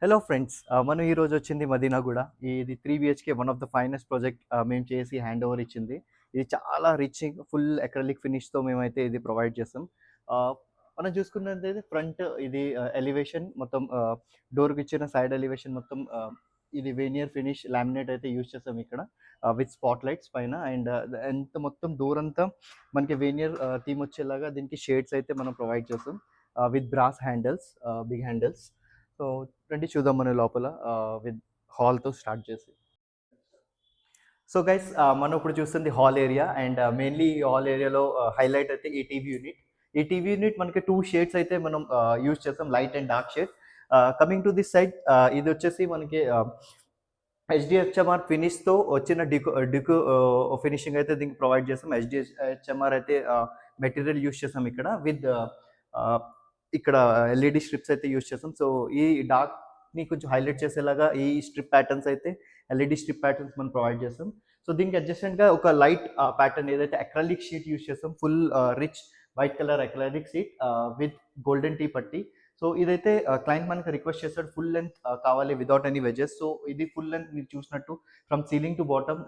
Hello friends, మనం ఈరోజు వచ్చింది మదీనాగూడ. ఇది 3 BHK one of the finest project మేము చేసి హ్యాండ్ ఓవర్ ఇచ్చింది. ఇది చాలా రిచింగ్ ఫుల్ అక్రిలిక్ ఫినిష్‌తో మేమైతే ఇది ప్రొవైడ్ చేస్తాం. ఆహ్, మనం చూసుకున్నట్టయితే ఫ్రంట్ ఇది ఎలివేషన్ మొత్తం డోర్‌కి ఇచ్చిన సైడ్ ఎలివేషన్ మొత్తం ఇది వెనియర్ ఫినిష్ లామినేట్ అయితే యూజ్ చేసాం ఇక్కడ విత్ స్పాట్ లైట్స్ పైన అండ్ ఎంత మొత్తం డోర్ అంతా మనకి వెనియర్ థీమ్ వచ్చేలాగా దీనికి షేడ్స్ అయితే మనం ప్రొవైడ్ చేస్తాం with brass handles, big handles. So రండి చూద్దాం మన లోపల విత్ హాల్‌తో స్టార్ట్ చేసి. సో గైస్, మనం ఇప్పుడు చూస్తుంది హాల్ ఏరియా అండ్ మెయిన్‌లీ ఈ హాల్ ఏరియాలో హైలైట్ అయితే ఈ టీవీ యూనిట్. ఈ టీవీ యూనిట్ మనకి 2 షేడ్స్ అయితే మనం యూజ్ చేస్తాం, light and dark shade. Coming to this side, ఇది వచ్చేసి మనకి హెచ్‌డిఎఫ్ఎంఆర్ ఫినిష్‌తో వచ్చిన డికో ఫినిషింగ్ అయితే దీనికి ప్రొవైడ్ చేస్తాం. హెచ్‌డిఎఫ్ఎంఆర్ అయితే మెటీరియల్ యూజ్ చేసాం ఇక్కడ విత్ ఆహ్, ఇక్కడ ఎల్ఈడి స్ట్రిప్స్ అయితే యూజ్ చేస్తాం. సో ఈ డార్క్‌ని కొంచెం హైలైట్ చేసేలాగా ఈ స్ట్రిప్ ప్యాటర్న్స్ అయితే ఎల్ఈడి స్ట్రిప్ ప్యాటర్న్స్ మనం ప్రొవైడ్ చేస్తాం. సో దీనికి అడ్జస్టెంట్‌గా ఒక లైట్ ప్యాటర్న్ ఏదైతే అక్రిలిక్ షీట్ యూజ్ చేస్తాం, full rich white colour acrylic sheet with golden T పట్టీ. సో ఇదైతే క్లయింట్ మనకి రిక్వెస్ట్ చేస్తాడు, ఫుల్ లెంత్ కావాలి వితౌట్ ఎనీ వెజెస్. సో ఇది ఫుల్ లెంత్ మీరు చూసినట్టు ఫ్రమ్ సీలింగ్ టు బాటమ్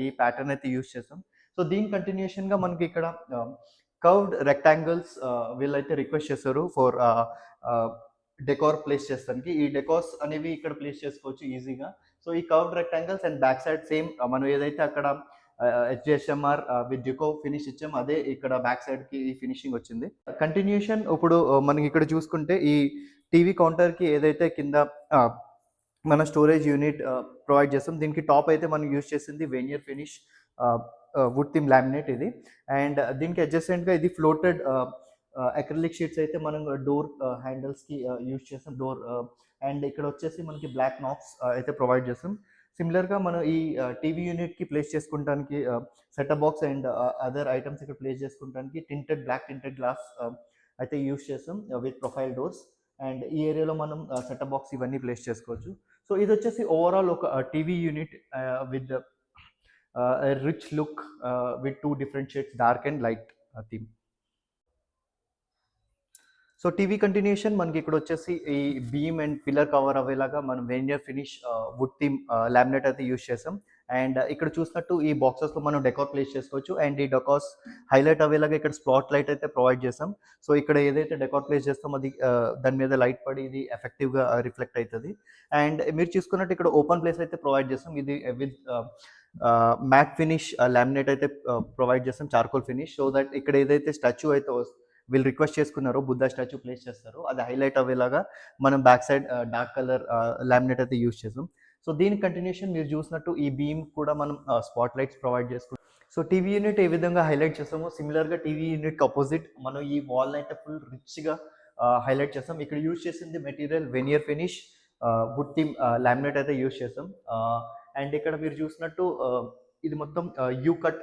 ఈ ప్యాటర్న్ అయితే యూజ్ చేస్తాం. సో దీని కంటిన్యూషన్‌గా మనకి ఇక్కడ కర్వ్డ్ రెక్టాంగిల్స్ వీళ్ళైతే రిక్వెస్ట్ చేస్తారు ఫర్ డెకార్ ప్లేస్ చేస్తానికి. ఈ డెకార్స్ అనేవి ఇక్కడ ప్లేస్ చేసుకోవచ్చు ఈజీగా. సో ఈ curved rectangles and back side same మనం ఏదైతే అక్కడ హెచ్‌డిఎఫ్ఎంఆర్ విత్ డ్యూకో ఫినిష్ ఇచ్చాం, అదే ఇక్కడ బ్యాక్ సైడ్‌కి ఈ ఫినిషింగ్ వచ్చింది. కంటిన్యూషన్ ఇప్పుడు మనకి ఇక్కడ చూసుకుంటే ఈ టీవీ కౌంటర్‌కి ఏదైతే కింద ఆహ్, మన స్టోరేజ్ యూనిట్ ప్రొవైడ్ చేస్తాం. దీనికి టాప్ అయితే మనం యూజ్ చేసింది వెనియర్ ఫినిష్ ఆహ్, వుడ్ థీమ్ లామినేట్ ఇది. అండ్ దీనికి అడ్జసెంట్‌గా ఇది ఫ్లోటెడ్ అక్రిలిక్ షీట్స్ అయితే మనం డోర్ హ్యాండిల్స్‌కి యూజ్ చేస్తాం. అండ్ ఇక్కడ వచ్చేసి మనకి బ్లాక్ నాబ్స్ అయితే ప్రొవైడ్ చేస్తాం. సిమిలర్‌గా మనం ఈ టీవీ యూనిట్‌కి ప్లేస్ చేసుకుంటానికి setup box and other items ఇక్కడ ప్లేస్ చేసుకుంటానికి బ్లాక్ టింటెడ్ గ్లాస్ అయితే యూజ్ చేస్తాం విత్ ప్రొఫైల్ డోర్స్. అండ్ ఈ ఏరియాలో మనం సెటప్ బాక్స్ ఇవన్నీ ప్లేస్ చేసుకోవచ్చు. సో ఇది వచ్చేసి ఓవరాల్ ఒక TV unit with rich look with 2 different shades dark and light theme. So TV continuation మనకి ఇక్కడ వచ్చేసి ఈ బీమ్ అండ్ పిల్లర్ కవర్ అయ్యేలాగా మనం veneer finish wood theme laminate అయితే యూజ్ చేసాం. అండ్ ఇక్కడ చూసినట్టు ఈ బాక్సెస్లో మనం డెకార్ ప్లేస్ చేసుకోవచ్చు అండ్ ఈ డెకార్స్ హైలైట్ అయ్యేలాగా ఇక్కడ స్పాట్ లైట్ అయితే ప్రొవైడ్ చేసాం. సో ఇక్కడ ఏదైతే డెకార్ ప్లేస్ చేస్తామో అది దాని మీద లైట్ పడి ఇది ఎఫెక్టివ్గా రిఫ్లెక్ట్ అవుతుంది. అండ్ మీరు చూసుకున్నట్టు ఇక్కడ ఓపెన్ ప్లేస్ అయితే ప్రొవైడ్ చేస్తాం. ఇది విత్ మ్యాట్ ఫినిష్ లామినేట్ అయితే ప్రొవైడ్ చేస్తాం, చార్కోల్ ఫినిష్. సో దట్ ఇక్కడ ఏదైతే స్టాచ్యూ అయితే వీళ్ళు రిక్వెస్ట్ చేసుకున్నారో బుద్ధా స్టాచ్యూ ప్లేస్ చేస్తారు, అది హైలైట్ అయ్యేలాగా మనం back side dark colour laminate అయితే యూజ్ చేసాం. సో దీని కంటిన్యూషన్ మీరు చూసినట్టు ఈ బీమ్ కూడా మనం స్పాట్ లైట్స్ ప్రొవైడ్ చేసుకుంటాం. సో టీవీ యూనిట్ ఏ విధంగా హైలైట్ చేస్తామో సిమిలర్గా టీవీ యూనిట్ అపోజిట్ మనం ఈ వాల్ అయితే ఫుల్ రిచ్గా హైలైట్ చేస్తాం. ఇక్కడ యూజ్ చేసింది material veneer finish wood theme laminate అయితే యూజ్ చేస్తాం. అండ్ ఇక్కడ మీరు చూసినట్టు ఇది మొత్తం యూ కట్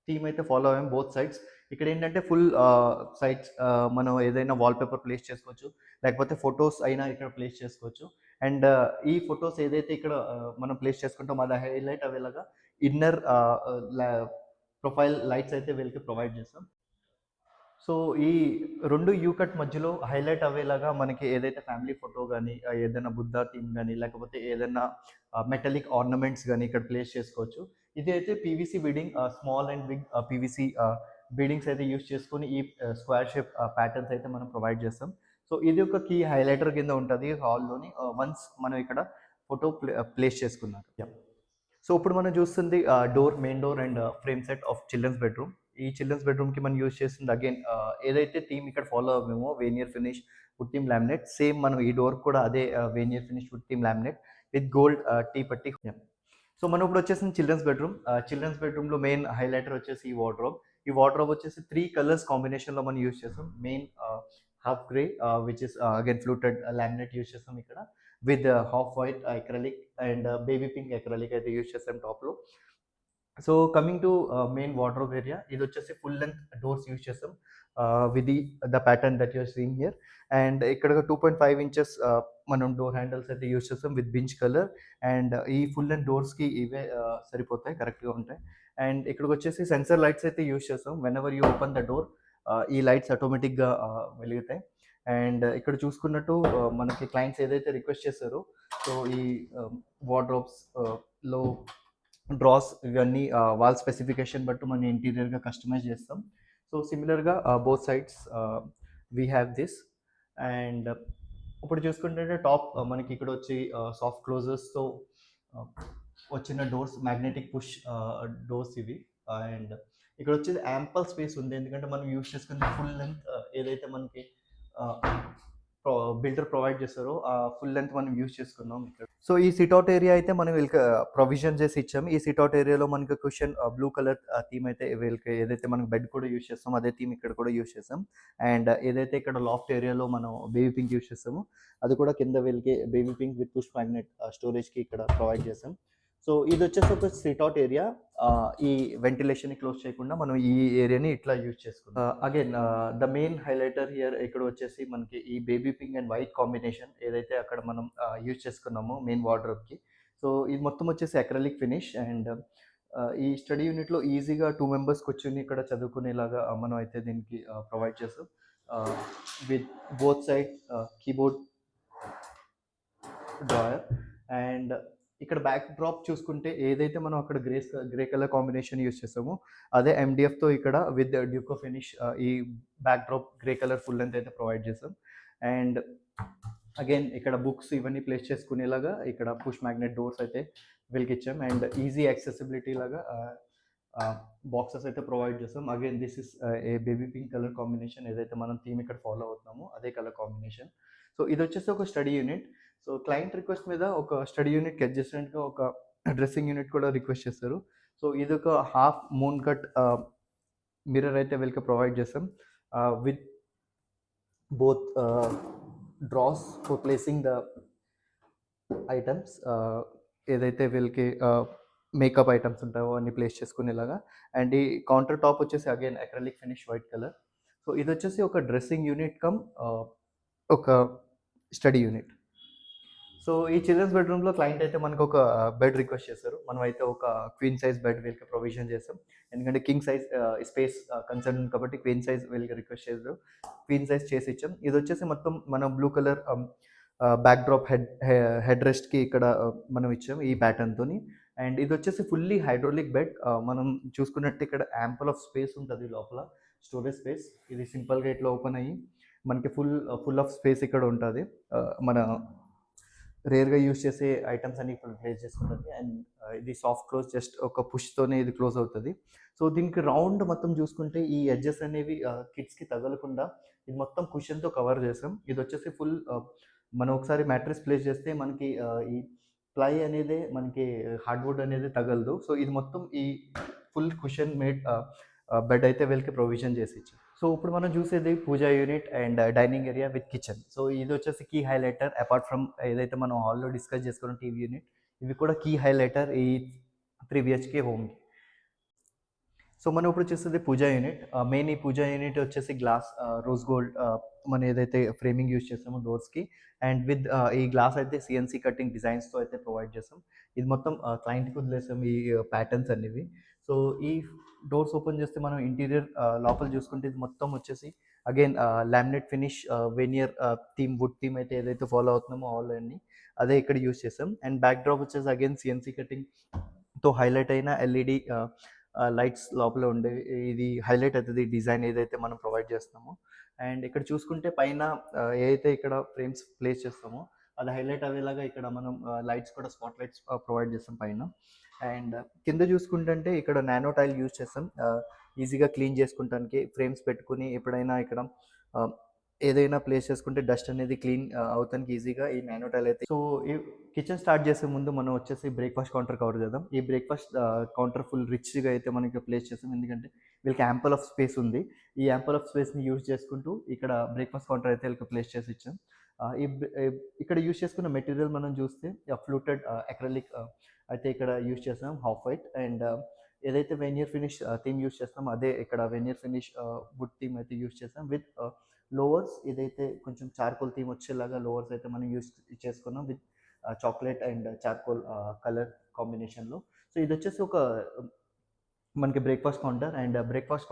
థీమ్ అయితే ఫాలో అయ్యాం బోత్ సైడ్స్. ఇక్కడ ఏంటంటే ఫుల్ సైడ్స్ మనం ఏదైనా వాల్‌పేపర్ ప్లేస్ చేసుకోవచ్చు, లేకపోతే ఫొటోస్ అయినా ఇక్కడ ప్లేస్ చేసుకోవచ్చు. అండ్ ఈ ఫొటోస్ ఏదైతే ఇక్కడ మనం ప్లేస్ చేసుకుంటామో అది హైలైట్ అయ్యేలాగా ఇన్నర్ లా ప్రొఫైల్ లైట్స్ అయితే వీళ్ళకి ప్రొవైడ్ చేస్తాం. సో ఈ 2 యూ కట్ మధ్యలో హైలైట్ అవ్వేలాగా మనకి ఏదైతే ఫ్యామిలీ ఫోటో గానీ, ఏదైనా బుద్ధా థీమ్ గానీ, లేకపోతే ఏదైనా మెటాలిక్ ఆర్నమెంట్స్ గానీ ఇక్కడ ప్లేస్ చేసుకోవచ్చు. ఇది అయితే PVC beading, small and big PVC beadings అయితే యూజ్ చేసుకొని ఈ స్క్వేర్ షేప్ ప్యాటర్న్స్ అయితే మనం ప్రొవైడ్ చేస్తాం. సో ఇది ఒక కీ హైలైటర్ కింద ఉంటది హాల్‌లోని వన్స్ మనం ఇక్కడ ఫోటో ప్లేస్ చేసుకున్నాక. యాహ్! సో ఇప్పుడు మనం చూస్తుంది main door and frame set of children's bedroom. ఈ చిల్డ్రన్స్ బెడ్రూమ్‌కి మనం యూజ్ చేసింది అగైన్ ఏదైతే థీమ్ ఇక్కడ ఫాలో అవ్వామో veneer finish wood theme laminate, same మనం ఈ డోర్ కూడా అదే veneer finish wood theme laminate with gold T పట్టీ. సో మనం ఇప్పుడు వచ్చేసింది చిల్డ్రన్స్ బెడ్రూమ్. చిల్డ్రన్స్ బెడ్రూమ్‌లో మెయిన్ హైలైటర్ వచ్చేసి ఈ వార్డ్‌రోబ్. ఈ వార్డ్‌రోబ్ వచ్చేసి 3 కలర్స్ కాంబినేషన్‌లో మనం యూజ్ చేసాం. Main half grey which is again fluted laminate use చేసాం ఇక్కడ with half white acrylic and baby pink acrylic అయితే యూజ్ చేసాం టాప్‌లో. So coming to main wardrobe area, ఇది వచ్చేసి ఫుల్ లెంగ్త్ డోర్స్ యూజ్ చేసాం with the pattern that you're seeing here. And ఇక్కడ 2.5 inches మనం డోర్ హ్యాండిల్స్ అయితే యూజ్ చేస్తాం విత్ బించ్ కలర్. అండ్ ఈ ఫుల్ లెంగ్త్ డోర్స్‌కి ఇవే సరిపోతాయి, కరెక్ట్‌గా ఉంటాయి. అండ్ ఇక్కడికి వచ్చేసి సెన్సార్ లైట్స్ అయితే యూజ్ చేస్తాం. When ever you open the door ఈ లైట్స్ ఆటోమేటిక్‌గా వెలుగుతాయి. అండ్ ఇక్కడ చూసుకున్నట్టు మనకి క్లయింట్స్ ఏదైతే రిక్వెస్ట్ చేస్తారో సో ఈ వార్డ్రోబ్స్ లో డ్రాస్ ఇవన్నీ వాల్ స్పెసిఫికేషన్ బట్టి మనం ఇంటీరియర్గా కస్టమైజ్ చేస్తాం. సో సిమిలర్గా both sides we have this. And ఇప్పుడు చూసుకుంటే టాప్ మనకి ఇక్కడ వచ్చి సాఫ్ట్ క్లోజర్స్తో వచ్చిన డోర్స్, మ్యాగ్నెటిక్ పుష్ డోర్స్ ఇవి. అండ్ ఇక్కడ వచ్చేది యాంపల్ స్పేస్ ఉంది, ఎందుకంటే మనం యూజ్ చేసుకునే ఫుల్ లెంత్ ఏదైతే మనకి బిల్డర్ ప్రొవైడ్ చేస్తారో ఆ ఫుల్ లెంత్ మనం యూజ్ చేసుకున్నాం ఇక్కడ. సో ఈ సిట్అవుట్ ఏరియా అయితే మనం వీళ్ళకి ప్రొవిజన్ చేసి ఇచ్చాము. ఈ సిట్అవుట్ ఏరియాలో మనకి క్వశ్చన్ బ్లూ కలర్ థీమ్ అయితే వీళ్ళకి ఏదైతే మనం బెడ్ కూడా యూజ్ చేస్తాం అదే థీమ్ ఇక్కడ కూడా యూజ్ చేస్తాం. అండ్ ఏదైతే ఇక్కడ లాఫ్ట్ ఏరియాలో మనం బేబీ పింక్ యూజ్ చేస్తామో అది కూడా కింద వీళ్ళకి baby pink with push magnet స్టోరేజ్కి ఇక్కడ ప్రొవైడ్ చేస్తాం. సో ఇది వచ్చేసి ఒక సిట్అవుట్ ఏరియా. ఈ వెంటిలేషన్ని క్లోజ్ చేయకుండా మనం ఈ ఏరియాని ఇట్లా యూజ్ చేసుకుంటాం. Again the main highlighter here ఇక్కడ వచ్చేసి మనకి ఈ baby pink and white combination ఏదైతే అక్కడ మనం యూజ్ చేసుకున్నామో మెయిన్ వార్డ్రోబ్కి. సో ఇది మొత్తం వచ్చేసి అక్రలిక్ ఫినిష్. అండ్ ఈ స్టడీ యూనిట్లో ఈజీగా 2 మెంబర్స్ కూర్చొని ఇక్కడ చదువుకునేలాగా మనం అయితే దీనికి ప్రొవైడ్ చేస్తాం with both side keyboard drawer. And ఇక్కడ బ్యాక్ డ్రాప్ చూసుకుంటే ఏదైతే మనం అక్కడ గ్రే కలర్ కాంబినేషన్ యూజ్ చేస్తామో అదే ఎండిఎఫ్తో ఇక్కడ విత్ డ్యూకో ఫినిష్ ఈ back drop grey colour full length అయితే ప్రొవైడ్ చేస్తాం. అండ్ అగైన్ ఇక్కడ బుక్స్ ఇవన్నీ ప్లేస్ చేసుకునేలాగా ఇక్కడ పుష్ మ్యాగ్నెట్ డోర్స్ అయితే వీళ్ళకి ఇచ్చాం. అండ్ ఈజీ యాక్సెసిబిలిటీ లాగా బాక్సెస్ అయితే ప్రొవైడ్ చేస్తాం. Again this is A baby pink colour combination ఏదైతే మనం థీమ్ ఇక్కడ ఫాలో అవుతున్నామో అదే కలర్ కాంబినేషన్. సో ఇది వచ్చేసి ఒక study unit. So client request మీద ఒక స్టడీ యూనిట్కి అడ్జస్టెంట్గా ఒక డ్రెస్సింగ్ యూనిట్ కూడా రిక్వెస్ట్ చేస్తారు. సో ఇది ఒక హాఫ్ మూన్ కట్ మిర్రర్ అయితే వీళ్ళకి ప్రొవైడ్ చేస్తాం with both drawers for placing the items ఏదైతే వీళ్ళకి మేకప్ ఐటమ్స్ ఉంటాయో అన్ని ప్లేస్ చేసుకునేలాగా. అండ్ ఈ కౌంటర్ టాప్ వచ్చేసి again acrylic finish white colour. So ఇది వచ్చేసి ఒక డ్రెస్సింగ్ యూనిట్ కమ్ ఒక స్టడీ యూనిట్. సో ఈ చిల్డ్రన్స్ బెడ్రూమ్లో క్లయింట్ అయితే మనకు ఒక బెడ్ రిక్వెస్ట్ చేస్తారు. మనం అయితే ఒక క్వీన్ సైజ్ బెడ్ వీళ్ళకి ప్రొవిజన్ చేస్తాం, ఎందుకంటే కింగ్ సైజ్ స్పేస్ కన్సర్న్ కాబట్టి క్వీన్ సైజ్ వీళ్ళకి రిక్వెస్ట్ చేస్తారు, క్వీన్ సైజ్ చేసి ఇచ్చాం. ఇది వచ్చేసి మొత్తం మనం blue colour backdrop head రెస్ట్కి ఇక్కడ మనం ఇచ్చాం ఈ ప్యాటర్న్తోని. అండ్ ఇది వచ్చేసి ఫుల్లీ హైడ్రోలిక్ బెడ్. మనం చూసుకున్నట్టు ఇక్కడ యాంపుల్ ఆఫ్ స్పేస్ ఉంటుంది లోపల, స్టోరేజ్ స్పేస్. ఇది సింపుల్గా ఇట్లా ఓపెన్ అయ్యి మనకి ఫుల్ ఆఫ్ స్పేస్ ఇక్కడ ఉంటుంది. మన రేర్గా యూజ్ చేసే ఐటమ్స్ అన్ని ఇప్పుడు ప్లేస్ చేసుకుంటుంది. అండ్ ఇది సాఫ్ట్ క్లోజ్, జస్ట్ ఒక పుష్తోనే ఇది క్లోజ్ అవుతుంది. సో దీనికి రౌండ్ మొత్తం చూసుకుంటే ఈ ఎడ్జెస్ అనేవి కిడ్స్కి తగలకుండా ఇది మొత్తం కుషన్తో కవర్ చేసాం. ఇది వచ్చేసి ఫుల్ మనం ఒకసారి మ్యాట్రెస్ ప్లేస్ చేస్తే మనకి ఈ ప్లై అనేది మనకి హార్డ్వుడ్ అనేది తగలదు. సో ఇది మొత్తం ఈ ఫుల్ కుషన్ మేడ్ బెడ్ అయితే వీళ్ళకి ప్రొవిజన్ చేసి ఇచ్చాం. సో ఇప్పుడు మనం చూసేది puja unit and dining area with kitchen. So ఇది వచ్చేసి కీ హైలైటర్. అపార్ట్ ఫ్రమ్ ఏదైతే మనం హాల్లో డిస్కస్ చేసుకున్న టీవీ యూనిట్, ఇవి కూడా కీ హైలైటర్ ఈ 3 BHK హోమ్కి. సో మనం ఇప్పుడు చూసేది పూజా యూనిట్. మెయిన్ ఈ పూజా యూనిట్ వచ్చేసి గ్లాస్ రోజ్ గోల్డ్ మనం ఏదైతే ఫ్రేమింగ్ యూజ్ చేస్తామో డోర్స్కి, అండ్ విత్ ఈ గ్లాస్ అయితే CNC కటింగ్ డిజైన్స్తో అయితే ప్రొవైడ్ చేస్తాం. ఇది మొత్తం క్లయింట్కి వదిలేసాం ఈ ప్యాటర్న్స్ అనేవి. సో ఈ డోర్స్ ఓపెన్ చేస్తే మనం ఇంటీరియర్ లోపల చూసుకుంటే ఇది మొత్తం వచ్చేసి again laminate finish veneer theme, wood theme అయితే ఏదైతే ఫాలో అవుతున్నామో ఆల్ అన్ని అదే ఇక్కడ యూజ్ చేస్తాం. అండ్ బ్యాక్ డ్రాప్ వచ్చేసి అగైన్ CNC కటింగ్తో హైలైట్ అయిన LED లైట్స్ లోపల ఉండేవి. ఇది హైలైట్ అవుతుంది డిజైన్ ఏదైతే మనం ప్రొవైడ్ చేస్తున్నామో. అండ్ ఇక్కడ చూసుకుంటే పైన ఏదైతే ఇక్కడ ఫ్రేమ్స్ ప్లేస్ చేస్తామో అది హైలైట్ అయ్యేలాగా ఇక్కడ మనం లైట్స్ కూడా స్పాట్ లైట్స్ ప్రొవైడ్ చేస్తాం పైన. అండ్ కింద చూసుకుంటే ఇక్కడ నానో టైల్ యూజ్ చేస్తాం ఈజీగా క్లీన్ చేసుకుంటానికి. ఫ్రేమ్స్ పెట్టుకుని ఎప్పుడైనా ఇక్కడ ఏదైనా ప్లేస్ చేసుకుంటే డస్ట్ అనేది క్లీన్ అవుతానికి ఈజీగా ఈ నానో టైల్ అయితే. సో ఈ కిచెన్ స్టార్ట్ చేసే ముందు మనం వచ్చేసి బ్రేక్ఫాస్ట్ కౌంటర్ కవర్ చేద్దాం. ఈ బ్రేక్ఫాస్ట్ కౌంటర్ ఫుల్ రిచ్గా అయితే మనకి ప్లేస్ చేస్తాం, ఎందుకంటే వీళ్ళకి యాంపుల్ ఆఫ్ స్పేస్ ఉంది. ఈ యాంపుల్ ఆఫ్ స్పేస్ని యూజ్ చేసుకుంటూ ఇక్కడ బ్రేక్ఫాస్ట్ కౌంటర్ అయితే వీళ్ళకి ప్లేస్ చేసి ఇచ్చాం. ఇక్కడ యూజ్ చేసుకున్న మెటీరియల్ మనం చూస్తే ఫ్లూటెడ్ అక్రలిక్ అయితే ఇక్కడ యూజ్ చేస్తాం, హాఫ్ వైట్. అండ్ ఏదైతే వెనియర్ ఫినిష్ థీమ్ యూజ్ చేస్తామో అదే ఇక్కడ వెనియర్ ఫినిష్ వుడ్ థీమ్ అయితే యూజ్ చేస్తాం. విత్ లోవర్స్ ఏదైతే కొంచెం చార్కోల్ థీమ్ వచ్చేలాగా లోవర్స్ అయితే మనం యూజ్ చేసుకున్నాం with chocolate and charcoal colour కాంబినేషన్లో. సో ఇది వచ్చేసి ఒక మనకి breakfast counter. And breakfast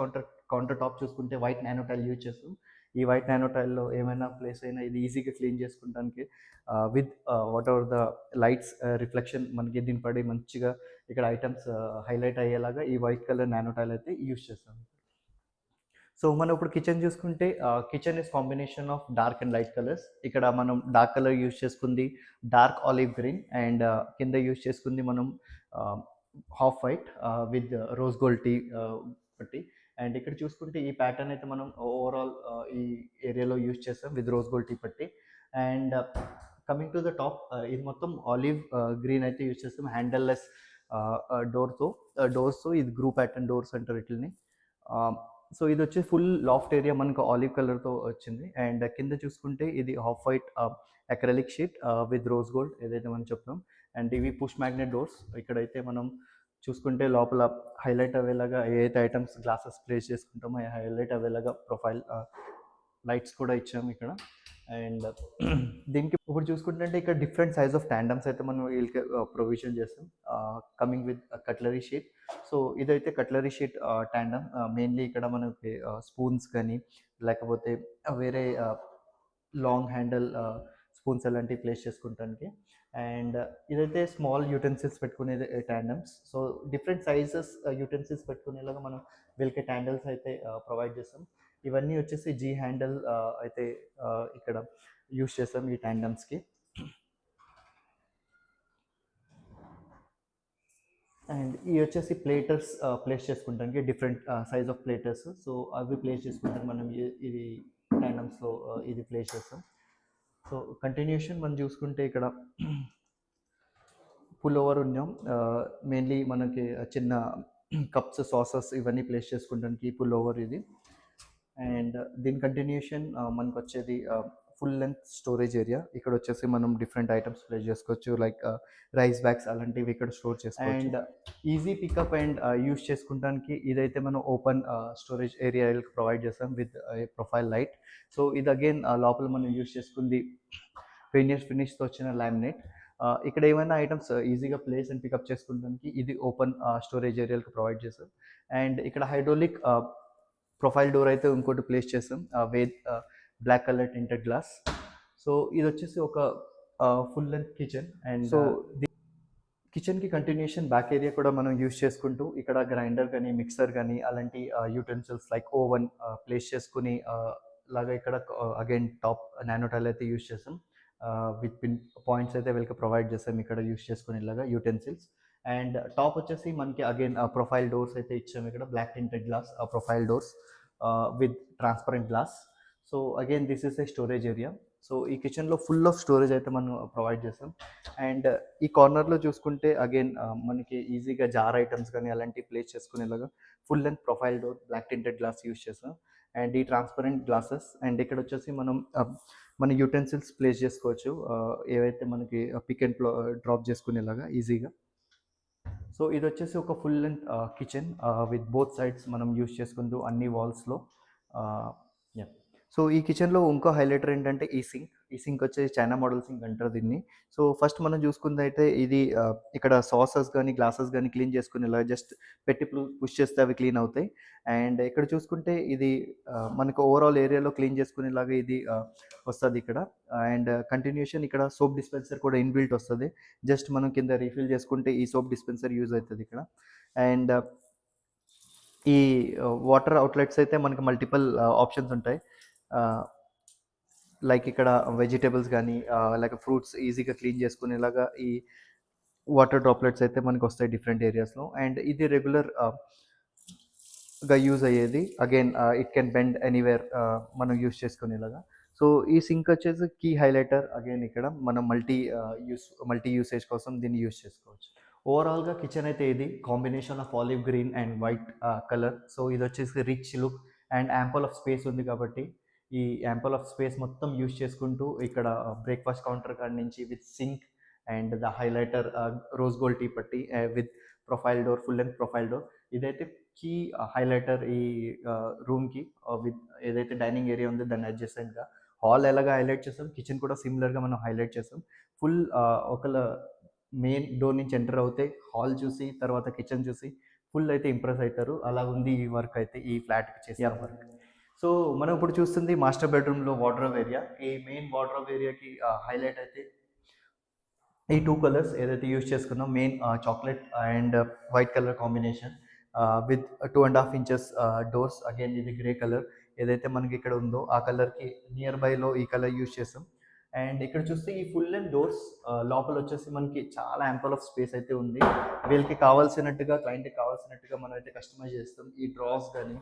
counter top చూసుకుంటే వైట్ నానో టైల్ యూజ్ చేస్తాం. ఈ వైట్ నానో టైల్లో ఏమైనా ప్లేస్ అయినా ఇది ఈజీగా క్లీన్ చేసుకుంటానికి with whatever the lights reflection మనకి దీని పడి మంచిగా ఇక్కడ ఐటమ్స్ హైలైట్ అయ్యేలాగా ఈ వైట్ కలర్ నానో టైల్ అయితే యూస్ చేస్తాం. సో మనం ఇప్పుడు కిచెన్ చూసుకుంటే kitchen is combination of dark and light colours. ఇక్కడ మనం డార్క్ కలర్ యూస్ చేసుకుంది డార్క్ ఆలివ్ గ్రీన్, అండ్ కింద యూస్ చేసుకుంది మనం half white with rose gold T పట్టి. అండ్ ఇక్కడ చూసుకుంటే ఈ ప్యాటర్న్ అయితే మనం ఓవరాల్ ఈ ఏరియాలో యూస్ చేస్తాం విత్ రోజ్ గోల్డ్ టీ పట్టి. And coming to the top, ఇది మొత్తం ఆలివ్ గ్రీన్ అయితే యూస్ చేస్తాం హ్యాండల్లెస్ డోర్తో. డోర్స్తో ఇది గ్రూ ప్యాటర్న్ డోర్స్ అంటారు వీటిని. సో ఇది వచ్చి ఫుల్ లాఫ్ట్ ఏరియా మనకు ఆలివ్ కలర్తో వచ్చింది. అండ్ కింద చూసుకుంటే ఇది half white acrylic sheet with rose gold ఏదైతే మనం చెప్తాం. అండ్ ఇవి పుష్ మ్యాగ్నెట్ డోర్స్. ఇక్కడైతే మనం చూసుకుంటే లోపల హైలైట్ అయ్యేలాగా ఏదైతే ఐటమ్స్ గ్లాసెస్ ప్లేస్ చేసుకుంటామో హైలైట్ అయ్యేలాగా ప్రొఫైల్ లైట్స్ కూడా ఇచ్చాము ఇక్కడ. అండ్ దీనికి ఇప్పుడు చూసుకుంటే ఇక్కడ డిఫరెంట్ సైజ్ ఆఫ్ ట్యాండమ్స్ అయితే మనం వీళ్ళకి ప్రొవిజన్ చేస్తాం coming with cutlery sheet. So ఇదైతే కట్లరీ షీట్ ట్యాండమ్. మెయిన్లీ ఇక్కడ మనకి స్పూన్స్ కానీ లేకపోతే వేరే లాంగ్ హ్యాండిల్ స్పూన్స్ అలాంటివి ప్లేస్ చేసుకుంటానికి. అండ్ ఇదైతే స్మాల్ యూటెన్సిల్స్ పెట్టుకునేది tandems. So different sizes utensils పెట్టుకునేలాగా మనం వీళ్ళకి ట్యాండల్స్ అయితే ప్రొవైడ్ చేస్తాం. ఇవన్నీ వచ్చేసి జీ హ్యాండిల్ అయితే ఇక్కడ యూస్ చేస్తాం ఈ ట్యాండమ్స్కి. అండ్ ఇవి వచ్చేసి ప్లేటర్స్ ప్లేస్ చేసుకుంటానికి different size of platters. So అవి ప్లేస్ చేసుకుంటాం మనం ఇది ట్యాండమ్స్లో ఇది ప్లేస్ చేస్తాం. సో కంటిన్యూషన్ మనం చూసుకుంటే ఇక్కడ పుల్ ఓవర్ ఉన్నాం. మెయిన్లీ మనకి చిన్న కప్స్ సాసెస్ ఇవన్నీ ప్లేస్ చేసుకోవడానికి పుల్ ఓవర్ ఇది. అండ్ దీని కంటిన్యూషన్ మనకు వచ్చేది ఫుల్ లెంత్ స్టోరేజ్ ఏరియా. ఇక్కడ వచ్చేసి మనం డిఫరెంట్ ఐటమ్స్ ప్లేస్ చేసుకోవచ్చు లైక్ రైస్ బ్యాగ్స్ అలాంటివి ఇక్కడ స్టోర్ చేసుకోవచ్చు. And easy pickup and use చేసుకుంటానికి ఇదైతే మనం ఓపెన్ స్టోరేజ్ ఏరియా ప్రొవైడ్ చేస్తాం విత్ ప్రొఫైల్ లైట్. సో ఇది అగైన్ లోపల మనం యూస్ చేసుకుంది ఫినిష్తో వచ్చిన లామినేట్. ఇక్కడ ఏమైనా ఐటమ్స్ ఈజీగా ప్లేస్ అండ్ పికప్ చేసుకోవడానికి ఇది ఓపెన్ స్టోరేజ్ ఏరియాలకు ప్రొవైడ్ చేస్తాం. అండ్ ఇక్కడ హైడ్రోలిక్ ప్రొఫైల్ డోర్ అయితే ఇంకోటి ప్లేస్ చేస్తాం with black colour tinted glass. So ఇది వచ్చేసి ఒక full length kitchen. And so కిచెన్కి కంటిన్యూషన్ బ్యాక్ ఏరియా కూడా మనం యూస్ చేసుకుంటూ ఇక్కడ గ్రైండర్ కానీ మిక్సర్ కానీ అలాంటి యూటెన్సిల్స్ లైక్ ఓవెన్ ప్లేస్ చేసుకుని లాగా ఇక్కడ అగైన్ టాప్ నానో టైల్ అయితే యూస్ చేస్తాం విత్ పిన్ పాయింట్స్ అయితే వీళ్ళకి ప్రొవైడ్ చేస్తాం ఇక్కడ యూస్ చేసుకుని ఇలాగా యూటెన్సిల్స్. అండ్ టాప్ వచ్చేసి మనకి అగైన్ ప్రొఫైల్ డోర్స్ అయితే ఇచ్చాము ఇక్కడ black tinted glass profile doors with transparent glass. So again this is a storage area. So ఈ కిచెన్లో ఫుల్ ఆఫ్ స్టోరేజ్ అయితే మనం ప్రొవైడ్ చేస్తాం. అండ్ ఈ కార్నర్లో చూసుకుంటే అగైన్ మనకి ఈజీగా జార్ ఐటమ్స్ కానీ అలాంటివి ప్లేస్ చేసుకునేలాగా full length profile door black tinted glass use చేస్తాం. అండ్ ఈ ట్రాన్స్పరెంట్ గ్లాసెస్. అండ్ ఇక్కడ వచ్చేసి మనం మన యూటెన్సిల్స్ ప్లేస్ చేసుకోవచ్చు ఏవైతే మనకి పిక్ అండ్ డ్రాప్ చేసుకునేలాగా ఈజీగా. సో ఇది వచ్చేసి ఒక full length kitchen with both sides మనం యూస్ చేసుకుంటూ అన్ని వాల్స్లో. సో ఈ కిచెన్లో ఇంకో హైలైటర్ ఏంటంటే ఈ సింక్ వచ్చేసి చైనా మోడల్ సింక్ అంటారు దీన్ని. సో ఫస్ట్ మనం చూసుకుంది అయితే ఇది ఇక్కడ సాసెస్ కానీ గ్లాసెస్ కానీ క్లీన్ చేసుకునేలా జస్ట్ పెట్టి పుష్ చేస్తే అవి క్లీన్ అవుతాయి. అండ్ ఇక్కడ చూసుకుంటే ఇది మనకు ఓవరాల్ ఏరియాలో క్లీన్ చేసుకునేలాగా ఇది వస్తుంది ఇక్కడ. అండ్ కంటిన్యూషన్ ఇక్కడ సోప్ డిస్పెన్సర్ కూడా ఇన్బిల్ట్ వస్తుంది. జస్ట్ మనం కింద రీఫిల్ చేసుకుంటే ఈ సోప్ డిస్పెన్సర్ యూజ్ అవుతుంది ఇక్కడ. అండ్ ఈ వాటర్ అవుట్లెట్స్ అయితే మనకి మల్టిపుల్ ఆప్షన్స్ ఉంటాయి. లైక్ ఇక్కడ వెజిటేబుల్స్ కానీ లైక్ ఫ్రూట్స్ ఈజీగా క్లీన్ చేసుకునేలాగా ఈ వాటర్ డ్రాప్లెట్స్ అయితే మనకు వస్తాయి డిఫరెంట్ ఏరియాస్లో. అండ్ ఇది రెగ్యులర్గా యూజ్ అయ్యేది. Again it can bend anywhere మనం యూజ్ చేసుకునేలాగా. సో ఈ సింక్ వచ్చేసి కీ హైలైటర్. అగైన్ ఇక్కడ మనం మల్టీ యూసేజ్ కోసం దీన్ని యూజ్ చేసుకోవచ్చు. ఓవరాల్గా కిచెన్ అయితే ఇది combination of olive green and white colour. So ఇది వచ్చేసి rich look and ample of space ఉంది కాబట్టి ఈ యాంపుల్ ఆఫ్ స్పేస్ మొత్తం యూజ్ చేసుకుంటూ ఇక్కడ బ్రేక్ఫాస్ట్ కౌంటర్ కాడి నుంచి with sink and the highlighter rose gold T పట్టి with profile door full length profile door. ఇదైతే కీ హైలైటర్ ఈ రూమ్కి విత్ ఏదైతే డైనింగ్ ఏరియా ఉందో దాన్ని అడ్జస్టెంట్గా హాల్ ఎలాగా హైలైట్ చేస్తాం కిచెన్ కూడా సిమిలర్గా మనం హైలైట్ చేస్తాం. ఫుల్ ఒకళ్ళ మెయిన్ డోర్ నుంచి ఎంటర్ అవుతే హాల్ చూసి తర్వాత కిచెన్ చూసి ఫుల్ అయితే ఇంప్రెస్ అవుతారు. అలా ఉంది ఈ వర్క్ అయితే ఈ ఫ్లాట్కి చేసే వర్క్. సో మనం ఇప్పుడు చూస్తుంది మాస్టర్ బెడ్రూమ్లో వార్డ్రోబ్ ఏరియా. ఈ మెయిన్ వార్డ్రోబ్ ఏరియాకి హైలైట్ అయితే ఈ టూ కలర్స్ ఏదైతే యూజ్ చేసుకున్నాం main chocolate and white colour combination with 2.5 inches doors. Again ఇది గ్రే కలర్ ఏదైతే మనకి ఇక్కడ ఉందో ఆ కలర్కి నియర్ బైలో ఈ కలర్ యూజ్ చేసాం. అండ్ ఇక్కడ చూస్తే ఈ ఫుల్ లెంత్ డోర్స్ లోపల వచ్చేసి మనకి చాలా యాంపల్ ఆఫ్ స్పేస్ అయితే ఉంది. వీళ్ళకి కావాల్సినట్టుగా క్లయింట్కి కావాల్సినట్టుగా మనం అయితే కస్టమైజ్ చేస్తాం ఈ డ్రాస్ కానీ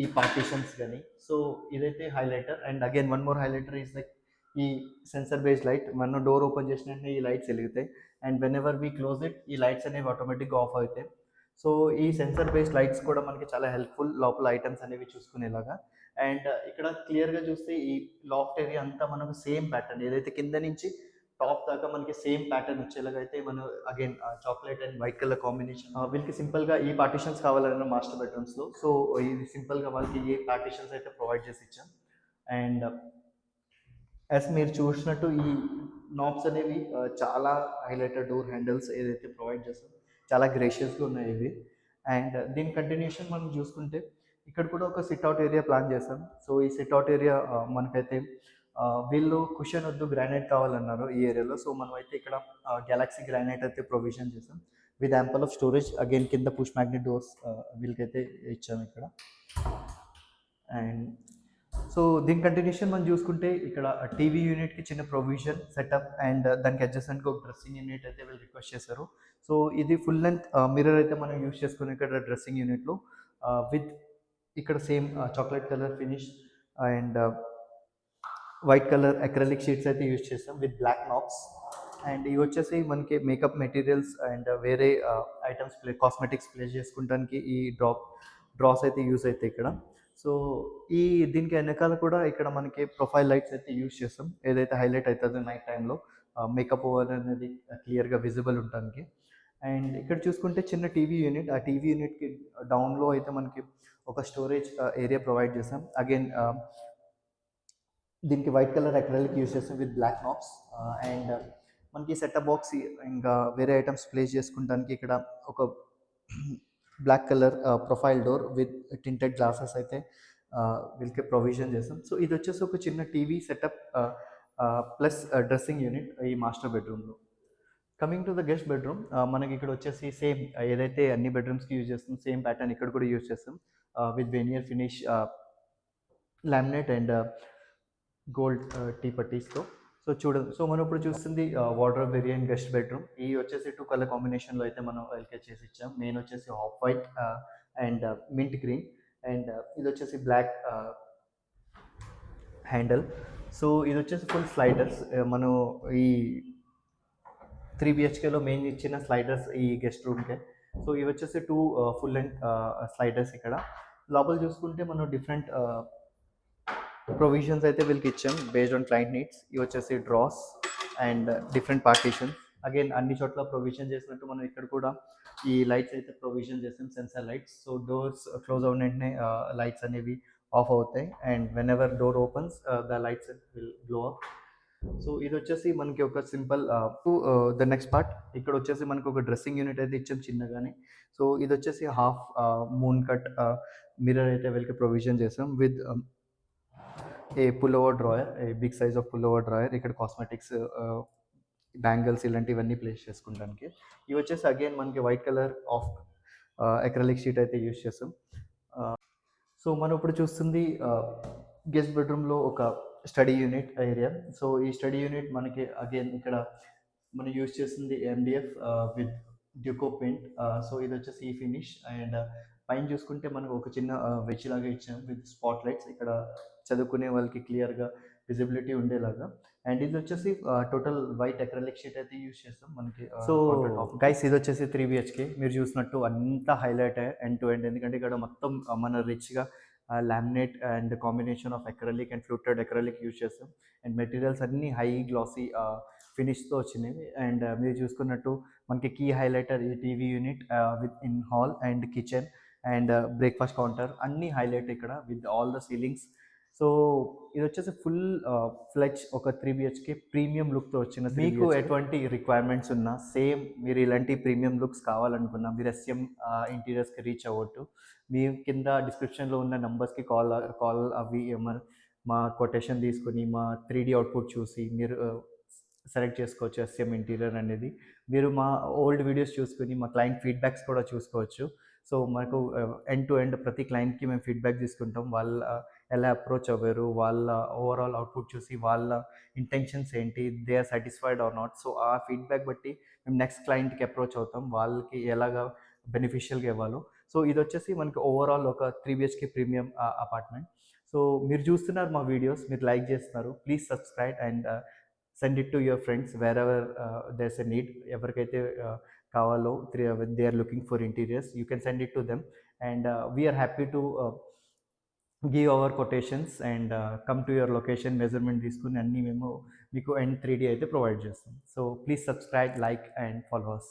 ఈ పార్టీషన్స్ కానీ. సో ఇదైతే highlighter. And again one more highlighter is like ఈ సెన్సర్ బేస్డ్ లైట్. మనం డోర్ ఓపెన్ చేసిన వెంటనే ఈ లైట్స్ వెలుగుతాయి and whenever we close it ఈ లైట్స్ అనేవి ఆటోమేటిక్గా ఆఫ్ అవుతాయి. సో ఈ సెన్సర్ బేస్డ్ లైట్స్ కూడా మనకి చాలా హెల్ప్ఫుల్ లోపల ఐటమ్స్ అనేవి చూసుకునేలాగా. అండ్ ఇక్కడ క్లియర్గా చూస్తే ఈ లాఫ్ట్ ఏరియా అంతా మనకు సేమ్ ప్యాటర్న్ ఏదైతే కింద నుంచి టాప్ దాకా మనకి సేమ్ ప్యాటర్న్ వచ్చేలాగా అయితే మనం again chocolate and white colour combination. వీళ్ళకి సింపుల్గా ఈ పార్టీషన్స్ కావాలన్న మాస్టర్ బెడ్రూమ్స్లో. సో ఇది సింపుల్గా వాళ్ళకి ఏ పార్టీషన్స్ అయితే ప్రొవైడ్ చేసి ఇచ్చాం. అండ్ యాజ్ మీరు చూసినట్టు ఈ నాబ్స్ అనేవి చాలా హైలైటెడ్ డోర్ హ్యాండిల్స్ ఏదైతే ప్రొవైడ్ చేస్తాం చాలా గ్రేషియస్గా ఉన్నాయి ఇవి. అండ్ దీని కంటిన్యూషన్ మనం చూసుకుంటే ఇక్కడ కూడా ఒక సిట్అవుట్ ఏరియా ప్లాన్ చేస్తాం. సో ఈ సిట్అవుట్ ఏరియా మనకైతే వీళ్ళు కుషన్ వద్దు గ్రానైట్ కావాలన్నారు ఈ ఏరియాలో. సో మనం అయితే ఇక్కడ గెలాక్సీ గ్రానైట్ అయితే ప్రొవిజన్ చేసాం with ample of storage. Again కింద పుష్ మ్యాగ్నెట్ డోర్స్ వీళ్ళకైతే ఇచ్చాము ఇక్కడ. అండ్ సో దీని కంటిన్యూషన్ మనం చూసుకుంటే ఇక్కడ టీవీ యూనిట్కి చిన్న ప్రొవిజన్ సెటప్ అండ్ దానికి అడ్జస్ట్మెంట్కి ఒక డ్రెస్సింగ్ యూనిట్ అయితే వీళ్ళు రిక్వెస్ట్ చేశారు. సో ఇది ఫుల్ లెంత్ మిర్రర్ అయితే మనం యూస్ చేసుకుని ఇక్కడ డ్రెస్సింగ్ యూనిట్లో విత్ ఇక్కడ same chocolate colour finish and white colour acrylic sheets అయితే యూజ్ చేస్తాం విత్ బ్లాక్ నాబ్స్. అండ్ ఇవి వచ్చేసి మనకి మేకప్ మెటీరియల్స్ అండ్ వేరే ఐటమ్స్ కాస్మెటిక్స్ ప్లేస్ చేసుకుంటానికి ఈ డ్రాస్ అయితే యూస్ అవుతాయి ఇక్కడ. సో ఈ దీనికి వెనకాల కూడా ఇక్కడ మనకి ప్రొఫైల్ లైట్స్ అయితే యూజ్ చేస్తాం ఏదైతే హైలైట్ అవుతుంది నైట్ టైంలో మేకప్ ఓవర్ అనేది క్లియర్గా విజిబుల్ ఉండడానికి. అండ్ ఇక్కడ చూసుకుంటే చిన్న టీవీ యూనిట్. ఆ టీవీ యూనిట్కి డౌన్లో అయితే మనకి ఒక స్టోరేజ్ ఏరియా ప్రొవైడ్ చేస్తాం. అగైన్ దీనికి వైట్ కలర్ అక్రిలిక్ యూజ్ చేస్తాం విత్ బ్లాక్ నాబ్స్. అండ్ మనకి సెటప్ బాక్స్ ఇంకా వేరే ఐటమ్స్ ప్లేస్ చేసుకుంటానికి ఇక్కడ ఒక black colour profile door with tinted glasses అయితే వీళ్ళకి ప్రొవిజన్ చేస్తాం. సో ఇది వచ్చేసి ఒక చిన్న TV setup plus dressing unit ఈ మాస్టర్ బెడ్రూమ్లో. Coming to the guest bedroom మనకి ఇక్కడ వచ్చేసి సేమ్ ఏదైతే అన్ని బెడ్రూమ్స్కి యూజ్ చేస్తాం సేమ్ ప్యాటర్న్ ఇక్కడ కూడా యూజ్ చేస్తాం with veneer finish laminate and gold T పట్టీస్తో. సో చూడండి, సో మనం ఇప్పుడు చూస్తుంది wardrobe area and guest bedroom. ఈ వచ్చేసి 2 కలర్ కాంబినేషన్లో అయితే మనం ఎల్కేజ్ చేసి ఇచ్చాం. మెయిన్ వచ్చేసి off white and mint green and ఇది వచ్చేసి బ్లాక్ హ్యాండిల్. సో ఇది వచ్చేసి ఫుల్ స్లైడర్స్. మనం ఈ 3 BHKలో మెయిన్ ఇచ్చిన స్లైడర్స్ ఈ గెస్ట్ రూమ్కే. సో ఇవి వచ్చేసి 2 ఫుల్ లెంత్ స్లైడర్స్. ఇక్కడ లోపల చూసుకుంటే మనం డిఫరెంట్ ప్రొవిజన్స్ అయితే వీళ్ళకి ఇచ్చాం బేస్డ్ ఆన్ క్లయింట్ నీడ్స్. ఇవి వచ్చేసి drawers and different partition. Again అన్ని చోట్ల ప్రొవిజన్ చేసినట్టు మనం ఇక్కడ కూడా ఈ లైట్స్ అయితే ప్రొవిజన్ చేసాం sensor lights. So doors close అయిన వెంటనే లైట్స్ అనేవి ఆఫ్ అవుతాయి and when ever door opens the lights will glow up. So ఇది వచ్చేసి మనకి ఒక సింపుల్ ద నెక్స్ట్ పార్ట్. ఇక్కడ వచ్చేసి మనకు ఒక డ్రెస్సింగ్ యూనిట్ అయితే ఇచ్చాం చిన్నగానే. సో ఇది వచ్చేసి హాఫ్ మూన్ కట్ మిర్రర్ అయితే వీళ్ళకి ప్రొవిజన్ చేసాం with a pull over drawer, a big size of pull over drawer. ఇక్కడ కాస్మెటిక్స్ బ్యాంగిల్స్ ఇలాంటివన్నీ ప్లేస్ చేసుకుంటానికి. ఇవి వచ్చేసి అగైన్ మనకి white colour of acrylic sheet అయితే యూజ్ చేస్తాం. సో మనం ఇప్పుడు చూస్తుంది గెస్ట్ బెడ్రూమ్లో ఒక స్టడీ యూనిట్ ఏరియా. సో ఈ స్టడీ యూనిట్ మనకి అగైన్ ఇక్కడ మనం యూజ్ చేస్తుంది MDF with Duco paint. So ఇది వచ్చేసి ఈ ఫినిష్. అండ్ పైన చూసుకుంటే మనకు ఒక చిన్న వెజ్ లాగా ఇచ్చాం విత్ స్పాట్ లైట్స్ ఇక్కడ చదువుకునే వాళ్ళకి క్లియర్గా విజిబిలిటీ ఉండేలాగా. అండ్ ఇది వచ్చేసి టోటల్ వైట్ అక్రిలిక్ షీట్ అయితే యూజ్ చేస్తాం మనకి. సో గైస్ ఇది వచ్చేసి 3 BHK. మీరు చూసినట్టు అంతా హైలైట్ ఎండ్ టు ఎండ్, ఎందుకంటే ఇక్కడ మొత్తం మన రిచ్గా laminate and combination of acrylic and fluted acrylic use చేస్తాం. అండ్ మెటీరియల్స్ అన్నీ హై గ్లాసీ ఫినిష్తో వచ్చినవి. అండ్ మీరు చూసుకున్నట్టు మనకి కీ హైలైటర్ ఈ TV unit within hall and kitchen and breakfast counter అన్నీ హైలైట్ ఇక్కడ with all the ceilings so ఇదొచ్చేసి ఫుల్ ఫ్లెడ్జ్ ఒక 3 బిహెచ్‌కే ప్రీమియం లుక్‌తో వచ్చిన మీకు ఎటువంటి రిక్వైర్మెంట్స్ ఉన్నా, సేమ్ మీరు ఇలాంటి ప్రీమియం లుక్స్ కావాలనుకున్నా, మీరు ఎస్ఎం ఇంటీరియర్స్‌కి రీచ్ అవ్వచ్చు. మీ కింద డిస్క్రిప్షన్‌లో ఉన్న నంబర్స్‌కి కాల్ అవి మా కొటేషన్ తీసుకొని, మా 3 అవుట్‌పుట్ చూసి మీరు సెలెక్ట్ చేసుకోవచ్చు ఎస్ఎం ఇంటీరియర్ అనేది. మీరు మా ఓల్డ్ వీడియోస్ చూసుకొని, మా క్లయింట్ ఫీడ్‌బ్యాక్స్ కూడా చూసుకోవచ్చు. సో మనకు ఎండ్ టు ఎండ్ ప్రతి క్లయింట్‌కి మేము ఫీడ్‌బ్యాక్ తీసుకుంటాం. వాళ్ళ ఎలా అప్రోచ్ అవ్వారు, వాళ్ళ ఓవరాల్ అవుట్‌పుట్ చూసి వాళ్ళ ఇంటెన్షన్స్ ఏంటి, they are satisfied or not. So ఆ ఫీడ్‌బ్యాక్ బట్టి మేము నెక్స్ట్ క్లయింట్‌కి అప్రోచ్ అవుతాం. వాళ్ళకి ఎలాగా బెనిఫిషియల్‌గా ఇవ్వాలో. సో ఇదొచ్చేసి మనకి ఓవరాల్ ఒక 3 బిహెచ్‌కే ప్రీమియం అపార్ట్మెంట్. సో మీరు చూస్తున్నారు మా వీడియోస్, మీరు లైక్ చేస్తున్నారు. Please subscribe and send it to your friends wherever there's a need. ఎవరికైతే కావాలో they are looking for interiors, you can send it to them. And we are happy to give our quotations and come to your location measurement తీసుకుని అన్నీ మేము మీకు and 3D అయితే provide చేస్తాం. So please subscribe, like and follow us.